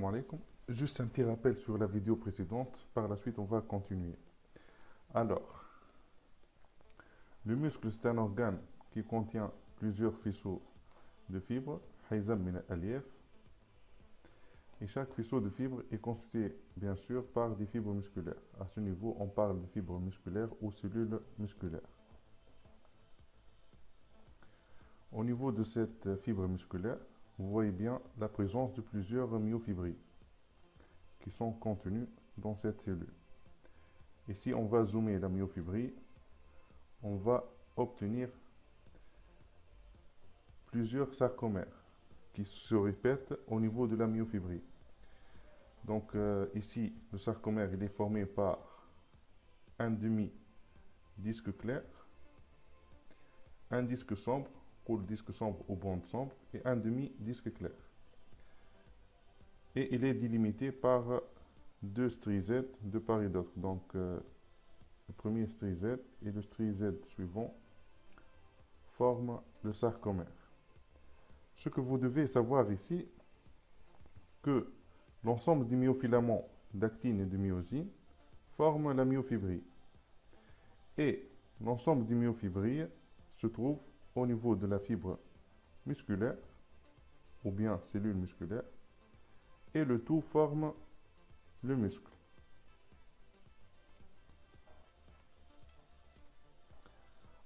alaikum. Juste un petit rappel sur la vidéo précédente. Par la suite, on va continuer. Alors, le muscle, c'est un organe qui contient plusieurs faisceaux de fibres, hayzam min al-alyaf. Et chaque faisceau de fibres est constitué, bien sûr, par des fibres musculaires. À ce niveau, on parle de fibres musculaires ou cellules musculaires. Au niveau de cette fibre musculaire, vous voyez bien la présence de plusieurs myofibrilles qui sont contenues dans cette cellule. Et si on va zoomer la myofibrille, on va obtenir plusieurs sarcomères qui se répètent au niveau de la myofibrille. Donc ici, le sarcomère il est formé par un demi-disque clair, un disque sombre, ou le disque sombre ou bande sombre, et un demi-disque clair. Et il est délimité par deux stries Z de part et d'autre. Donc le premier strie Z et le strie Z suivant forment le sarcomère. Ce que vous devez savoir ici, que l'ensemble des myofilaments d'actine et de myosine forment la myofibrille. Et l'ensemble des myofibrilles se trouve au niveau de la fibre musculaire, ou bien cellule musculaire, et le tout forme le muscle.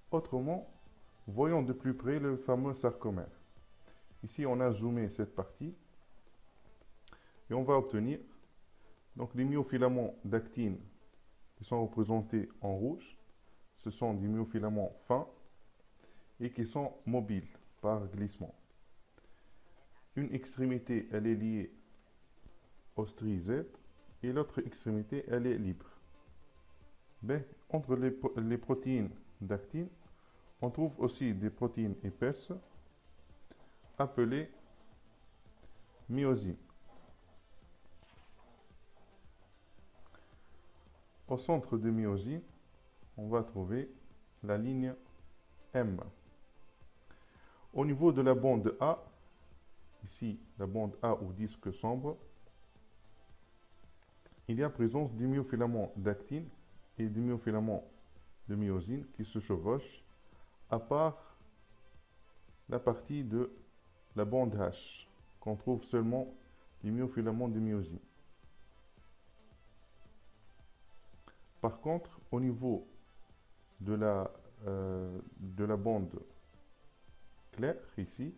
Autrement, voyons de plus près le fameux sarcomère. Ici, on a zoomé cette partie et on va obtenir donc les myofilaments d'actine qui sont représentés en rouge. Ce sont des myofilaments fins et qui sont mobiles par glissement. Une extrémité, elle est liée au strie Z et l'autre extrémité, elle est libre. Ben, entre les protéines d'actine, on trouve aussi des protéines épaisses appelées myosines. Au centre de myosine, on va trouver la ligne M. Au niveau de la bande A, ici la bande A ou disque sombre, il y a présence du myofilament d'actine et du myofilament de myosine qui se chevauchent, à part la partie de la bande H, qu'on trouve seulement les myofilaments de myosine. Par contre, au niveau de la bande claire, ici,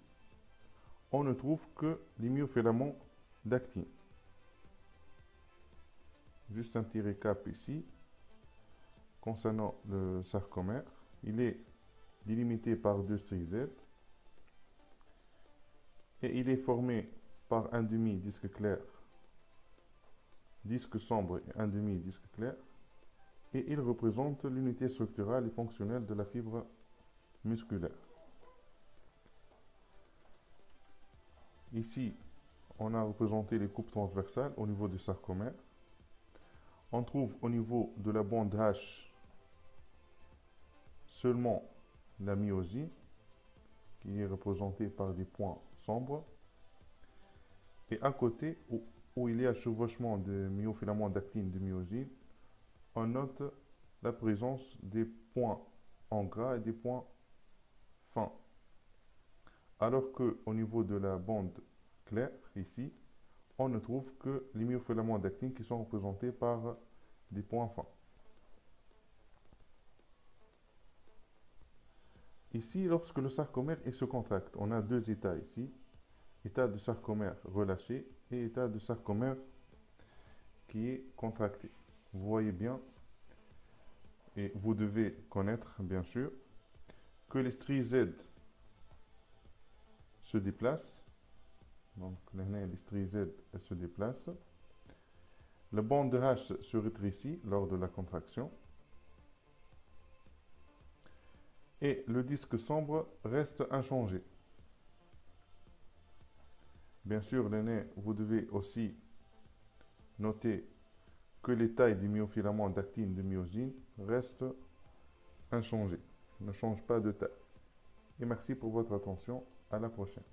on ne trouve que les myofilaments d'actine. Juste un petit récap ici. Concernant le sarcomère, il est délimité par deux stries Z et il est formé par un demi-disque clair, disque sombre et un demi-disque clair, et il représente l'unité structurale et fonctionnelle de la fibre musculaire. Ici, on a représenté les coupes transversales au niveau du sarcomère. On trouve au niveau de la bande H seulement la myosine, qui est représentée par des points sombres. Et à côté, où il y a chevauchement de myofilaments d'actine de myosine, on note la présence des points en gras et des points fins. Alors qu'au niveau de la bande claire, ici, on ne trouve que les myofilaments d'actine qui sont représentés par des points fins. Ici, lorsque le sarcomère se contracte, on a deux états ici. État de sarcomère relâché et état de sarcomère qui est contracté. Vous voyez bien, et vous devez connaître, bien sûr, que les stries Z se déplacent. Donc, les stries Z elles se déplacent. La bande H se rétrécit lors de la contraction. Et le disque sombre reste inchangé. Bien sûr, vous devez aussi noter que les tailles des myofilaments d'actine de myosine restent inchangées, ne changent pas de taille. Et merci pour votre attention. À la prochaine.